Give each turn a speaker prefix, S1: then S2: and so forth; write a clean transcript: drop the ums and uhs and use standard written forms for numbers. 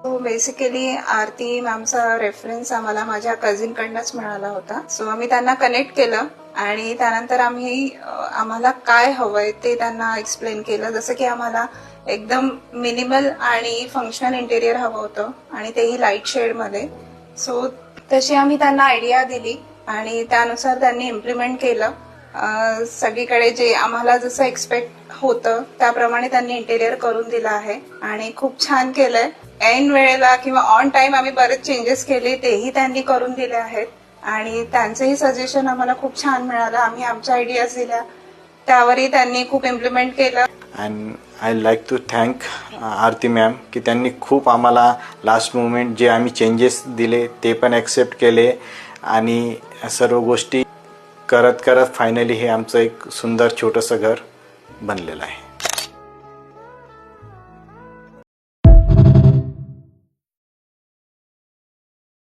S1: So basically आरती मॅमचा reference आम्हाला माझ्या कझिनकडनंच मिळाला होता. सो आम्ही त्यांना कनेक्ट केलं आणि त्यानंतर आम्हाला काय हवंय ते त्यांना एक्सप्लेन केलं. जसं की आम्हाला एकदम मिनिमल आणि फंक्शनल इंटेरियर हवं होतं आणि तेही लाईट शेडमध्ये. सो तशी आम्ही त्यांना आयडिया दिली आणि त्यानुसार त्यांनी इम्प्लिमेंट केलं. सगळीकडे जे आम्हाला जसं एक्सपेक्ट होतं त्याप्रमाणे त्यांनी इंटेरियर करून दिलं आहे आणि खूप छान केलंय. ऐन वेळेला किंवा ऑन टाइम आम्ही बरेच चेंजेस केले तेही त्यांनी करून दिले आहेत आणि त्यांचंही सजेशन आम्हाला खूप छान मिळालं. आम्ही आमच्या आयडियाज दिल्या त्यावरही त्यांनी खूप इम्प्लिमेंट केलं.
S2: And I like to thank Aarti ma'am की त्यांनी खूप आम्हाला लास्ट मोमेंट जे आम्ही चेंजेस दिले ते पण ॲक्सेप्ट केले आणि सर्व गोष्टी करत करत फायनली हे आमचं एक सुंदर छोटंसं घर बनलेलं आहे.